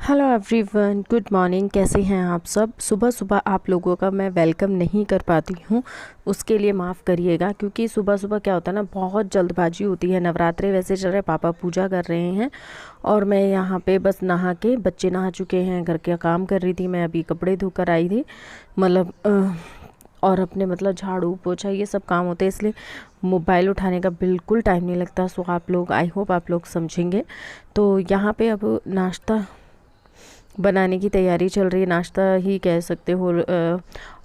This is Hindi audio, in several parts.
Hello everyone, good morning. कैसे हैं आप सब। सुबह सुबह आप लोगों का मैं वेलकम नहीं कर पाती हूँ, उसके लिए माफ़ करिएगा। क्योंकि सुबह सुबह क्या होता है ना, बहुत जल्दबाजी होती है। नवरात्रे वैसे चल रहे, पापा पूजा कर रहे हैं और मैं यहाँ पे बस नहा के, बच्चे नहा चुके हैं, घर का काम कर रही थी। मैं अभी कपड़े धोकर आई थी, मतलब और अपने मतलब झाड़ू पोछा ये सब काम होते हैं, इसलिए मोबाइल उठाने का बिल्कुल टाइम नहीं लगता। सो आप लोग, आई होप आप लोग समझेंगे। तो यहाँ पे अब नाश्ता बनाने की तैयारी चल रही है। नाश्ता ही कह सकते हो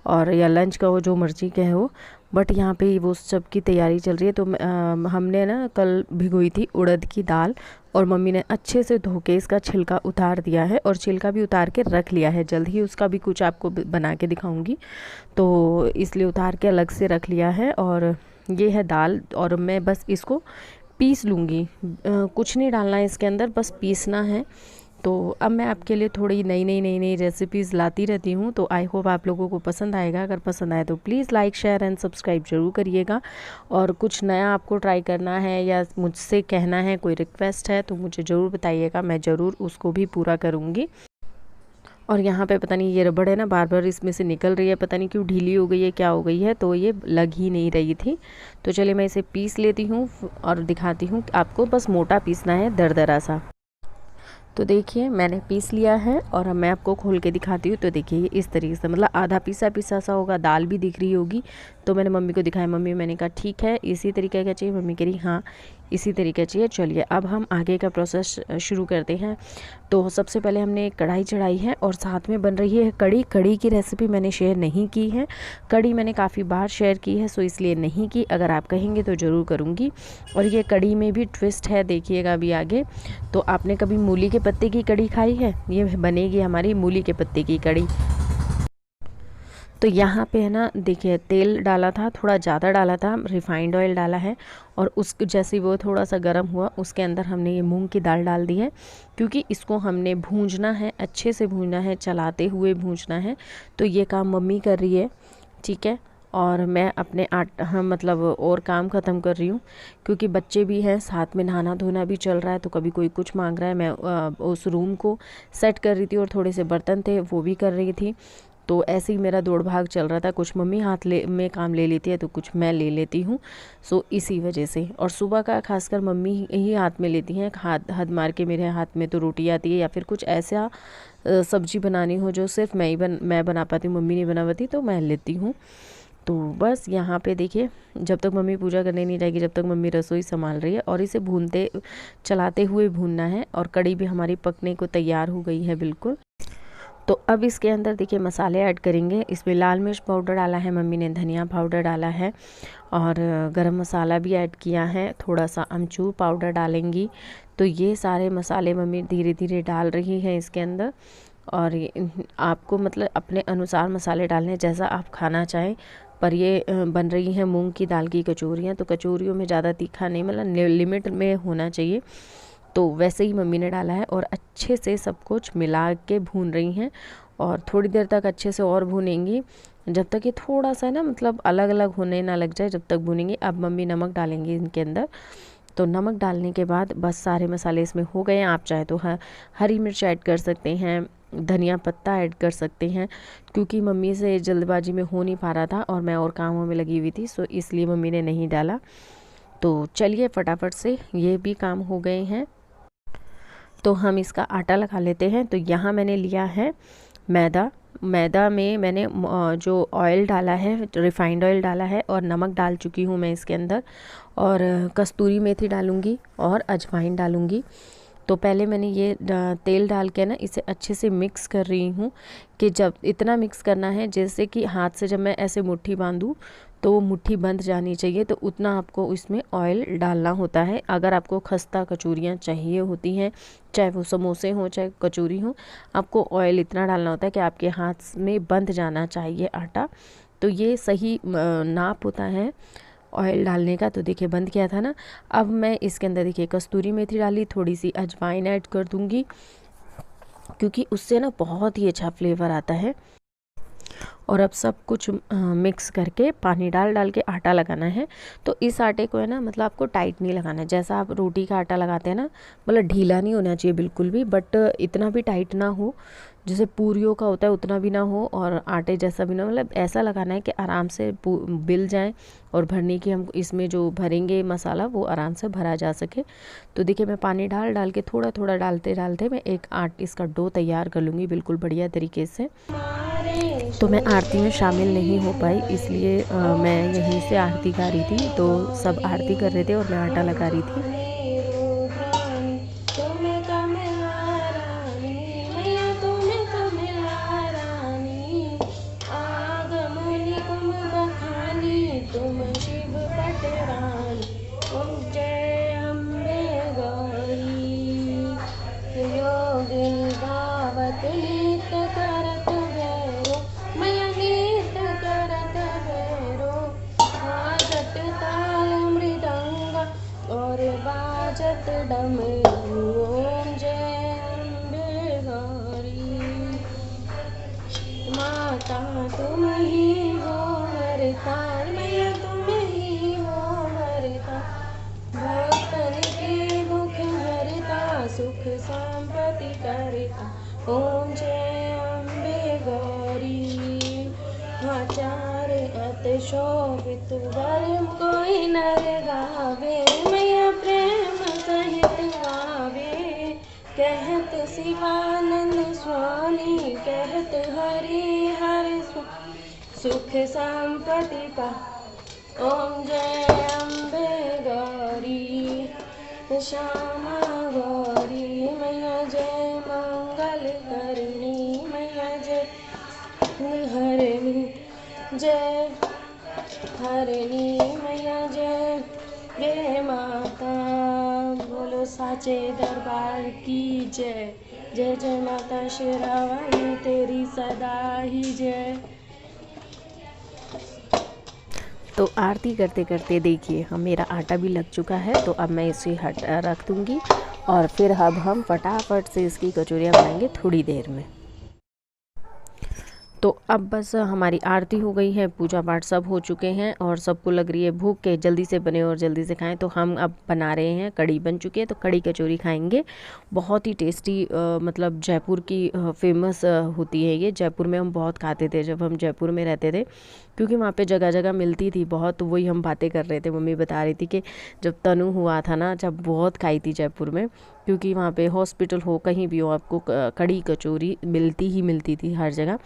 और या लंच का हो, जो मर्जी कहे हो, बट यहाँ पे वो सब की तैयारी चल रही है। तो हमने ना कल भिगोई थी उड़द की दाल और मम्मी ने अच्छे से धो के इसका छिलका उतार दिया है और छिलका भी उतार के रख लिया है। जल्द ही उसका भी कुछ आपको बना के दिखाऊंगी, तो इसलिए उतार के अलग से रख लिया है। और ये है दाल और मैं बस इसको पीस लूँगी। कुछ नहीं डालना है इसके अंदर, बस पीसना है। तो अब मैं आपके लिए थोड़ी नई रेसिपीज़ लाती रहती हूँ, तो आई होप आप लोगों को पसंद आएगा। अगर पसंद आए तो please like share and subscribe ज़रूर करिएगा। और कुछ नया आपको ट्राई करना है या मुझसे कहना है, कोई रिक्वेस्ट है, तो मुझे ज़रूर बताइएगा, मैं ज़रूर उसको भी पूरा करूँगी। और यहाँ पे पता नहीं ये रबड़ है ना, बार बार इसमें से निकल रही है, पता नहीं क्यों ढीली हो गई है, क्या हो गई है, तो ये लग ही नहीं रही थी। तो चलिए मैं इसे पीस लेती हूँ और दिखाती हूँ आपको। बस मोटा पीसना है, दरदरा सा। तो देखिए मैंने पीस लिया है और अब मैं आपको खोल के दिखाती हूँ। तो देखिए ये इस तरीके से, मतलब आधा पीसा पीसा सा होगा। दाल भी दिख रही होगी। तो मैंने मम्मी को दिखाया, मम्मी, मैंने कहा ठीक है इसी तरीके का चाहिए। मम्मी कह रही हाँ इसी तरीके चाहिए। चलिए अब हम आगे का प्रोसेस शुरू करते हैं। तो सबसे पहले हमने एक कढ़ाई चढ़ाई है और साथ में बन रही है कढ़ी। कढ़ी की रेसिपी मैंने शेयर नहीं की है, कढ़ी मैंने काफ़ी बार शेयर की है, सो इसलिए नहीं की। अगर आप कहेंगे तो ज़रूर करूँगी। और ये कढ़ी में भी ट्विस्ट है, देखिएगा अभी आगे। तो आपने कभी मूली के पत्ते की कढ़ी खाई है? ये बनेगी हमारी मूली के पत्ते की कढ़ी। तो यहाँ पे है ना, देखिए तेल डाला था, थोड़ा ज़्यादा डाला था, रिफाइंड ऑयल डाला है। और उस जैसे वो थोड़ा सा गर्म हुआ, उसके अंदर हमने ये मूंग की दाल डाल दी है। क्योंकि इसको हमने भूंजना है, अच्छे से भूनना है, चलाते हुए भूंजना है। तो ये काम मम्मी कर रही है, ठीक है। और मैं अपने हाँ मतलब और काम ख़त्म कर रही हूँ, क्योंकि बच्चे भी हैं साथ में, नहाना धोना भी चल रहा है। तो कभी कोई कुछ मांग रहा है, मैं उस रूम को सेट कर रही थी और थोड़े से बर्तन थे वो भी कर रही थी। तो ऐसे ही मेरा दौड़ भाग चल रहा था। कुछ मम्मी हाथ ले में काम ले लेती है, तो कुछ मैं ले लेती हूँ। सो इसी वजह से। और सुबह का खासकर मम्मी ही हाथ में लेती हैं। हाथ हद मार के मेरे हाथ में तो रोटी आती है, या फिर कुछ ऐसा सब्जी बनानी हो जो सिर्फ मैं बना पाती हूँ, मम्मी नहीं बना पाती, तो मैं लेती हूँ। तो बस यहाँ पे देखिए, जब तक मम्मी पूजा करने नहीं जाएगी, जब तक मम्मी रसोई संभाल रही है। और इसे भूनते चलाते हुए भूनना है। और कढ़ी भी हमारी पकने को तैयार हो गई है बिल्कुल। तो अब इसके अंदर देखिए मसाले ऐड करेंगे। इसमें लाल मिर्च पाउडर डाला है मम्मी ने, धनिया पाउडर डाला है और गरम मसाला भी ऐड किया है, थोड़ा सा अमचूर पाउडर डालेंगी। तो ये सारे मसाले मम्मी धीरे धीरे डाल रही हैं इसके अंदर। और आपको मतलब अपने अनुसार मसाले डालने हैं, जैसा आप खाना चाहें। पर ये बन रही हैं मूंग की दाल की कचौरियाँ। तो कचौरियों में ज़्यादा तीखा नहीं, मतलब लिमिट में होना चाहिए। तो वैसे ही मम्मी ने डाला है और अच्छे से सब कुछ मिला के भून रही हैं। और थोड़ी देर तक अच्छे से और भूनेंगी, जब तक ये थोड़ा सा ना मतलब अलग अलग होने ना लग जाए, जब तक भूनेंगी। अब मम्मी नमक डालेंगी इनके अंदर। तो नमक डालने के बाद बस सारे मसाले इसमें हो गए हैं। आप चाहे तो हरी मिर्च ऐड कर सकते हैं, धनिया पत्ता ऐड कर सकते हैं। क्योंकि मम्मी से जल्दबाजी में हो नहीं पा रहा था और मैं और कामों में लगी हुई थी, सो इसलिए मम्मी ने नहीं डाला। तो चलिए फटाफट से ये भी काम हो गए हैं। तो हम इसका आटा लगा लेते हैं। तो यहाँ मैंने लिया है मैदा। मैदा में मैंने जो ऑयल डाला है, रिफाइंड ऑयल डाला है और नमक डाल चुकी हूँ मैं इसके अंदर। और कस्तूरी मेथी डालूँगी और अजवाइन डालूँगी। तो पहले मैंने ये तेल डाल के ना इसे अच्छे से मिक्स कर रही हूँ। कि जब इतना मिक्स करना है जैसे कि हाथ से जब मैं ऐसे मुट्ठी बांधूँ तो वो मुट्ठी बंध जानी चाहिए, तो उतना आपको इसमें ऑयल डालना होता है। अगर आपको खस्ता कचौरियाँ चाहिए होती हैं, चाहे वो समोसे हों चाहे कचौरी हो, आपको ऑयल इतना डालना होता है कि आपके हाथ में बंध जाना चाहिए आटा। तो ये सही नाप होता है ऑयल डालने का। तो देखिए बंद किया था ना। अब मैं इसके अंदर देखिए कस्तूरी मेथी डाली, थोड़ी सी अजवाइन ऐड कर दूंगी, क्योंकि उससे ना बहुत ही अच्छा फ्लेवर आता है। और अब सब कुछ मिक्स करके पानी डाल डाल के आटा लगाना है। तो इस आटे को है ना, मतलब आपको टाइट नहीं लगाना है, जैसा आप रोटी का आटा लगाते हैं ना, मतलब ढीला नहीं होना चाहिए बिल्कुल भी, बट इतना भी टाइट ना हो जैसे पूरियों का होता है उतना भी ना हो, और आटे जैसा भी ना, मतलब ऐसा लगाना है कि आराम से बिल जाए, और भरने की हम इसमें जो भरेंगे मसाला वो आराम से भरा जा सके। तो देखिए मैं पानी डाल डाल के थोड़ा थोड़ा डालते डालते मैं एक इसका डो तैयार कर लूँगी बिल्कुल बढ़िया तरीके से। तो मैं आरती में शामिल नहीं हो पाई, इसलिए मैं यहीं से आरती गा रही थी। तो सब आरती कर रहे थे और मैं आटा लगा रही थी। ओम जय अम्बे गौरी, माता तुम ही हो हरता, मैया तुम ही हो हरता, भक्तन के दुख हरता, सुख संपत्ति करता। ओम जय अम्बे गौरी, आचार अत शोभित वर कोई नर गावे, मैया प्रेम सहित गावे, कहत शिवानंद स्वामी, कहत हरि हर सुख संपत्ति पा। ओम जय अम्बे गौरी, श्यामा गौरी, मैया जय मंगल करनी, मैया जय हरणी, जय हरणी, मैया जय जय माता। बोलो साचे दरबार की जय, जय जय माता शेरावाली तेरी सदा ही जय। तो आरती करते करते देखिए हम मेरा आटा भी लग चुका है, तो अब मैं इसे रख दूँगी, और फिर अब हम फटाफट से इसकी कचौरियाँ बनाएंगे थोड़ी देर में। तो अब बस हमारी आरती हो गई है, पूजा पाठ सब हो चुके हैं, और सबको लग रही है भूख के जल्दी से बने और जल्दी से खाएं। तो हम अब बना रहे हैं, कड़ी बन चुकी है तो कड़ी कचौरी खाएंगे। बहुत ही टेस्टी, मतलब जयपुर की फेमस होती है ये। जयपुर में हम बहुत खाते थे जब हम जयपुर में रहते थे, क्योंकि वहाँ पे जगह जगह मिलती थी बहुत। तो वही हम बातें कर रहे थे, मम्मी बता रही थी कि जब तनु हुआ था ना, जब बहुत खाई थी जयपुर में, क्योंकि वहाँ पे हॉस्पिटल हो कहीं भी हो आपको कड़ी कचौरी मिलती ही मिलती थी हर जगह।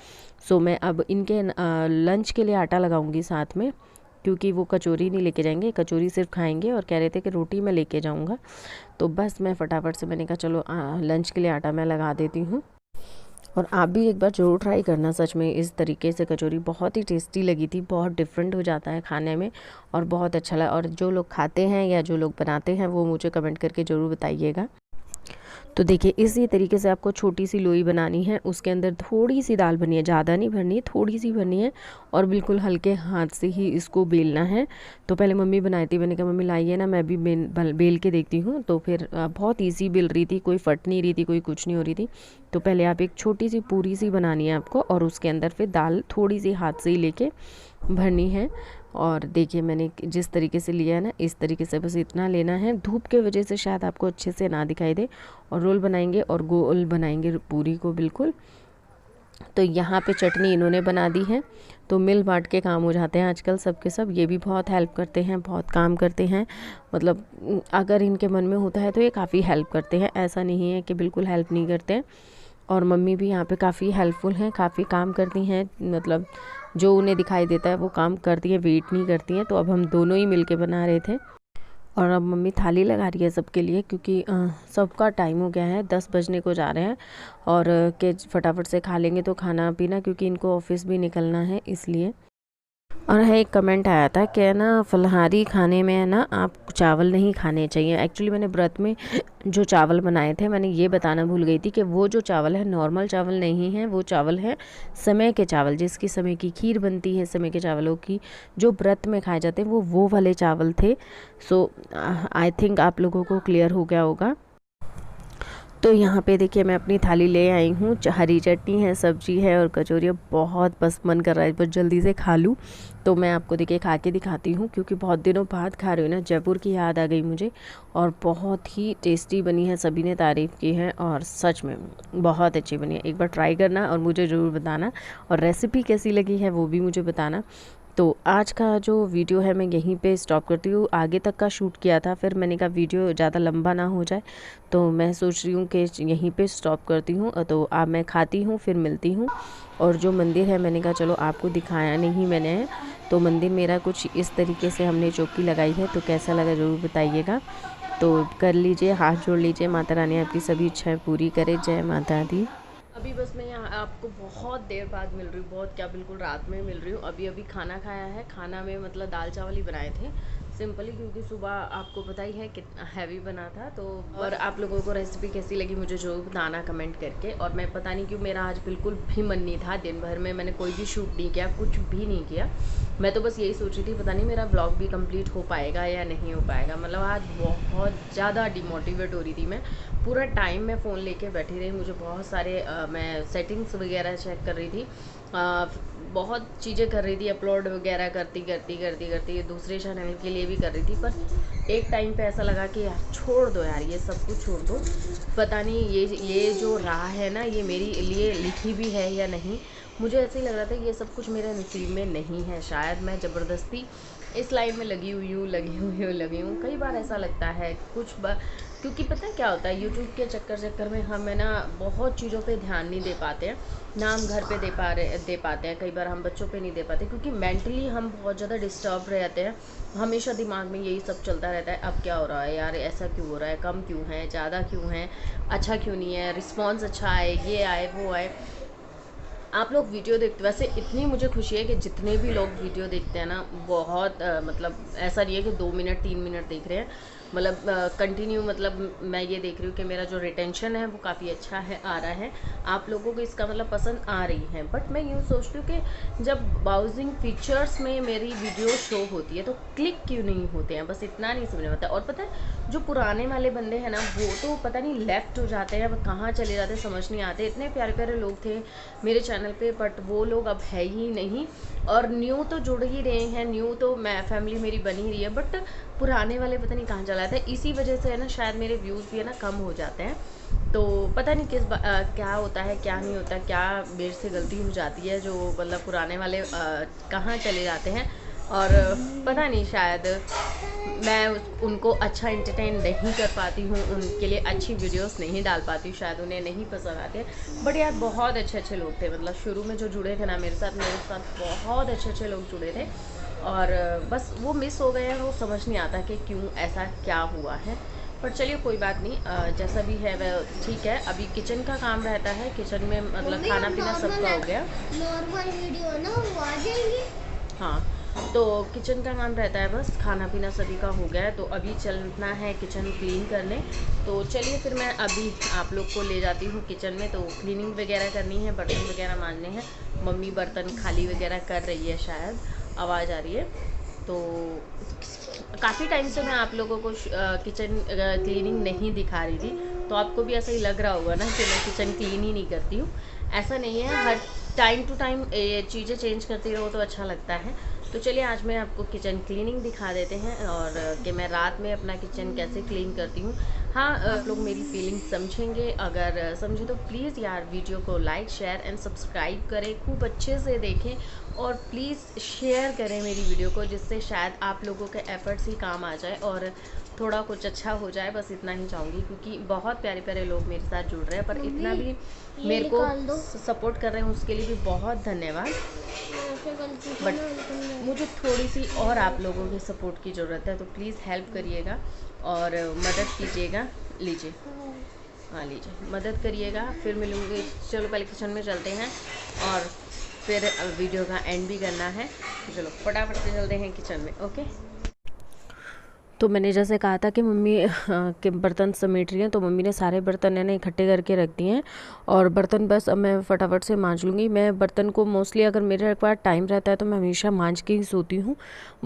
सो मैं अब इनके लंच के लिए आटा लगाऊंगी साथ में, क्योंकि वो कचौरी नहीं लेके जाएंगे, कचौरी सिर्फ खाएंगे, और कह रहे थे कि रोटी मैं लेके जाऊंगा। तो बस मैं फटाफट से मैंने कहा चलो लंच के लिए आटा मैं लगा देती हूँ। और आप भी एक बार ज़रूर ट्राई करना, सच में इस तरीके से कचौरी बहुत ही टेस्टी लगी थी, बहुत डिफरेंट हो जाता है खाने में, और बहुत अच्छा लगा। और जो लोग खाते हैं या जो लोग बनाते हैं वो मुझे कमेंट करके ज़रूर बताइएगा। तो देखिए इसी तरीके से आपको छोटी सी लोई बनानी है, उसके अंदर थोड़ी सी दाल भरनी है, ज़्यादा नहीं भरनी है, थोड़ी सी भरनी है, और बिल्कुल हल्के हाथ से ही इसको बेलना है। तो पहले मम्मी बनाई थी, मैंने कहा मम्मी लाइए ना मैं भी बेल के देखती हूँ। तो फिर बहुत ईजी बेल रही थी, कोई फट नहीं रही थी, कोई कुछ नहीं हो रही थी। तो पहले आप एक छोटी सी पूरी सी बनानी है आपको, और उसके अंदर फिर दाल थोड़ी सी हाथ से ही लेके भरनी है। और देखिए मैंने जिस तरीके से लिया है ना, इस तरीके से बस इतना लेना है। धूप के वजह से शायद आपको अच्छे से ना दिखाई दे। और रोल बनाएंगे और गोल बनाएंगे पूरी को बिल्कुल। तो यहाँ पे चटनी इन्होंने बना दी है। तो मिल बांट के काम हो जाते हैं आजकल सबके सब। ये भी बहुत हेल्प करते हैं, बहुत काम करते हैं, मतलब अगर इनके मन में होता है तो ये काफ़ी हेल्प करते हैं, ऐसा नहीं है कि बिल्कुल हेल्प नहीं करते हैं। और मम्मी भी यहाँ पे काफ़ी हेल्पफुल हैं, काफ़ी काम करती हैं, मतलब जो उन्हें दिखाई देता है वो काम करती है, वेट नहीं करती हैं। तो अब हम दोनों ही मिलके बना रहे थे। और अब मम्मी थाली लगा रही है सबके लिए, क्योंकि सबका टाइम हो गया है, 10 बजने को जा रहे हैं, और के फटाफट से खा लेंगे तो खाना पीना, क्योंकि इनको ऑफिस भी निकलना है इसलिए। और है एक कमेंट आया था कि ना फलाहारी खाने में है ना आप चावल नहीं खाने चाहिए। एक्चुअली मैंने व्रत में जो चावल बनाए थे, मैंने ये बताना भूल गई थी कि वो जो चावल है नॉर्मल चावल नहीं है, वो चावल है समय के चावल, जिसकी समय की खीर बनती है, समय के चावलों की जो व्रत में खाए जाते हैं वो वाले चावल थे। सो आई थिंक आप लोगों को क्लियर हो गया होगा। तो यहाँ पे देखिए मैं अपनी थाली ले आई हूँ, हरी चटनी है, सब्जी है और कचौरी है। बहुत बस मन कर रहा है बस जल्दी से खा लूँ। तो मैं आपको देखिए खा के दिखाती हूँ, क्योंकि बहुत दिनों बाद खा रही हूँ ना, जयपुर की याद आ गई मुझे। और बहुत ही टेस्टी बनी है, सभी ने तारीफ़ की है और सच में बहुत अच्छी बनी है। एक बार ट्राई करना और मुझे ज़रूर बताना, और रेसिपी कैसी लगी है वो भी मुझे बताना। तो आज का जो वीडियो है मैं यहीं पे स्टॉप करती हूँ। आगे तक का शूट किया था, फिर मैंने कहा वीडियो ज़्यादा लंबा ना हो जाए, तो मैं सोच रही हूँ कि यहीं पे स्टॉप करती हूँ। तो अब मैं खाती हूँ फिर मिलती हूँ। और जो मंदिर है मैंने कहा चलो आपको दिखाया नहीं मैंने, तो मंदिर मेरा कुछ इस तरीके से हमने चौकी लगाई है, तो कैसा लगा ज़रूर बताइएगा। तो कर लीजिए, हाथ जोड़ लीजिए, माता रानी आपकी सभी इच्छाएँ पूरी करे। जय माता दी। अभी बस मैं यहाँ आपको बहुत देर बाद मिल रही हूँ, बहुत क्या बिल्कुल रात में मिल रही हूँ। अभी अभी खाना खाया है। खाना में मतलब दाल चावल ही बनाए थे सिंपली, क्योंकि सुबह आपको पता ही है कितना हैवी बना था। तो और आप लोगों को रेसिपी कैसी लगी मुझे ज़रूर बताना कमेंट करके। और मैं पता नहीं क्यों मेरा आज बिल्कुल भी मन नहीं था, दिन भर में मैंने कोई भी शूट नहीं किया, कुछ भी नहीं किया। मैं तो बस यही सोच रही थी पता नहीं मेरा ब्लॉग भी कंप्लीट हो पाएगा या नहीं हो पाएगा। मतलब आज बहुत ज़्यादा डिमोटिवेट हो रही थी मैं। पूरा टाइम मैं फ़ोन लेके बैठी रही, मुझे बहुत सारे मैं सेटिंग्स वगैरह चेक कर रही थी, बहुत चीज़ें कर रही थी, अपलोड वगैरह करती दूसरे चैनल के लिए भी कर रही थी। पर एक टाइम पे ऐसा लगा कि यार छोड़ दो यार, ये सब कुछ छोड़ दो। पता नहीं ये जो राह है ना, ये मेरे लिए लिखी भी है या नहीं। मुझे ऐसे ही लग रहा था ये सब कुछ मेरे नसीब में नहीं है। शायद मैं ज़बरदस्ती इस लाइन में लगी हुई हूँ। कई बार ऐसा लगता है क्योंकि पता है क्या होता है, यूट्यूब के चक्कर में हम है ना बहुत चीज़ों पे ध्यान नहीं दे पाते हैं ना, हम घर पे दे पाते हैं, कई बार हम बच्चों पे नहीं दे पाते, क्योंकि मेंटली हम बहुत ज़्यादा डिस्टर्ब रहते हैं। हमेशा दिमाग में यही सब चलता रहता है, अब क्या हो रहा है यार, ऐसा क्यों हो रहा है, कम क्यों है, ज़्यादा क्यों है, अच्छा क्यों नहीं है, रिस्पॉन्स अच्छा आए, ये आए वो आए। आप लोग वीडियो देखते, वैसे इतनी मुझे खुशी है कि जितने भी लोग वीडियो देखते हैं ना, बहुत मतलब ऐसा नहीं है कि 2 मिनट 3 मिनट देख रहे हैं, मतलब कंटिन्यू। मतलब मैं ये देख रही हूँ कि मेरा जो रिटेंशन है वो काफ़ी अच्छा है, आ रहा है, आप लोगों को इसका मतलब पसंद आ रही है। बट मैं यूँ सोचती हूँ कि जब ब्राउजिंग फीचर्स में मेरी वीडियो शो होती है तो क्लिक क्यों नहीं होते हैं, बस इतना नहीं समझ में आता। और पता है जो पुराने वाले बंदे हैं ना, वो तो पता नहीं लेफ़्ट हो जाते हैं, अब कहाँ चले जाते हैं समझ नहीं आते। इतने प्यारे प्यारे लोग थे मेरे चैनल पे, बट वो लोग अब है ही नहीं। और न्यू तो जुड़ ही रहे हैं, न्यू तो मैं फैमिली मेरी बन ही रही है, बट पुराने वाले पता नहीं कहाँ चला जाते हैं। इसी वजह से है ना, शायद मेरे व्यूज़ भी है ना कम हो जाते हैं। तो पता नहीं क्या होता है क्या नहीं होता, क्या मेरे से गलती हो जाती है, जो मतलब पुराने वाले कहाँ चले जाते हैं। और पता नहीं, शायद मैं उनको अच्छा एंटरटेन नहीं कर पाती हूँ, उनके लिए अच्छी वीडियोस नहीं डाल पाती हूँ, शायद उन्हें नहीं पसंद आते। बट यार बहुत अच्छे लोग थे, मतलब शुरू में जो जुड़े थे ना मेरे साथ बहुत अच्छे लोग जुड़े थे। और बस वो मिस हो गए हैं, वो समझ नहीं आता कि क्यों ऐसा क्या हुआ है। पर चलिए कोई बात नहीं, जैसा भी है वह ठीक है। अभी किचन का काम रहता है, किचन में मतलब खाना पीना सबका हो गया, नॉर्मल वीडियो ना वो आ जाएंगे। हाँ, तो किचन का काम रहता है, बस खाना पीना सभी का हो गया है। तो अभी चलना है किचन क्लीन करने। तो चलिए फिर मैं अभी आप लोग को ले जाती हूँ किचन में। तो क्लीनिंग वगैरह करनी है, बर्तन वगैरह मांजने हैं। मम्मी बर्तन खाली वगैरह कर रही है, शायद आवाज़ आ रही है। तो काफ़ी टाइम से मैं आप लोगों को किचन क्लीनिंग नहीं दिखा रही थी, तो आपको भी ऐसा ही लग रहा होगा ना कि मैं किचन क्लीन ही नहीं करती हूँ। ऐसा नहीं है, हर टाइम टू टाइम चीज़ें चेंज करती रहो तो अच्छा लगता है। तो चलिए आज मैं आपको किचन क्लीनिंग दिखा देते हैं, और कि मैं रात में अपना किचन कैसे क्लीन करती हूँ। हाँ, आप लोग मेरी फीलिंग समझेंगे, अगर समझे तो प्लीज़ यार वीडियो को लाइक शेयर एंड सब्सक्राइब करें, खूब अच्छे से देखें, और प्लीज़ शेयर करें मेरी वीडियो को, जिससे शायद आप लोगों के एफ़र्ट्स ही काम आ जाए और थोड़ा कुछ अच्छा हो जाए। बस इतना ही चाहूँगी, क्योंकि बहुत प्यारे प्यारे लोग मेरे साथ जुड़ रहे हैं, पर इतना भी मेरे को सपोर्ट कर रहे हैं उसके लिए भी बहुत धन्यवाद। बट मुझे थोड़ी सी और आप लोगों के सपोर्ट की ज़रूरत है, तो प्लीज़ हेल्प करिएगा और मदद कीजिएगा। लीजिए, हाँ लीजिए, मदद करिएगा, फिर मिलूँगी। चलो पहले किचन में चलते हैं और फिर वीडियो का एंड भी करना है। चलो फटाफट से चलते हैं किचन में, ओके। तो मैंने जैसे कहा था कि मम्मी के बर्तन समेट रही हैं, तो मम्मी ने सारे बर्तन है ना इकट्ठे करके रख दिए हैं और बर्तन बस अब मैं फटाफट से मांज लूँगी। मैं बर्तन को मोस्टली अगर मेरे पास टाइम रहता है तो मैं हमेशा मांज के ही सोती हूँ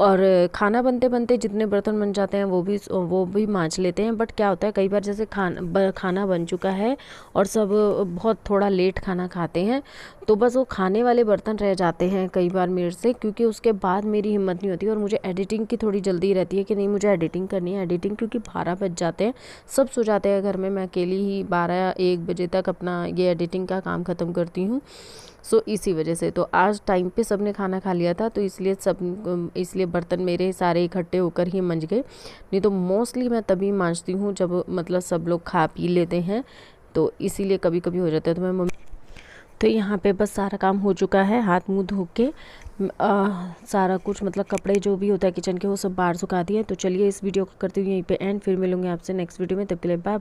और खाना बनते बनते जितने बर्तन बन जाते हैं वो भी मांज लेते हैं। बट क्या होता है कई बार जैसे खाना बन चुका है और सब बहुत थोड़ा लेट खाना खाते हैं, तो बस वो खाने वाले बर्तन रह जाते हैं कई बार मेरे से, क्योंकि उसके बाद मेरी हिम्मत नहीं होती और मुझे एडिटिंग की थोड़ी जल्दी रहती है कि नहीं मुझे एडिटिंग करनी है। एडिटिंग क्योंकि 12 बज जाते हैं, सब सो जाते हैं घर में, मैं अकेली ही 12-1 बजे तक अपना ये एडिटिंग का काम ख़त्म करती हूँ। सो इसी वजह से तो आज टाइम पे सबने खाना खा लिया था, तो इसलिए बर्तन मेरे सारे इकट्ठे होकर ही मंज गए। नहीं तो मोस्टली मैं तभी मांजती हूँ जब मतलब सब लोग खा पी लेते हैं, तो इसीलिए कभी कभी हो जाता है। तो मैं तो यहाँ पे बस सारा काम हो चुका है, हाथ मुंह धो के सारा कुछ मतलब कपड़े जो भी होता है किचन के वो सब बाहर सुखा दिए। तो चलिए इस वीडियो को करती हूँ यहीं पे एंड, फिर मिलूंगी आपसे नेक्स्ट वीडियो में, तब के लिए बाय।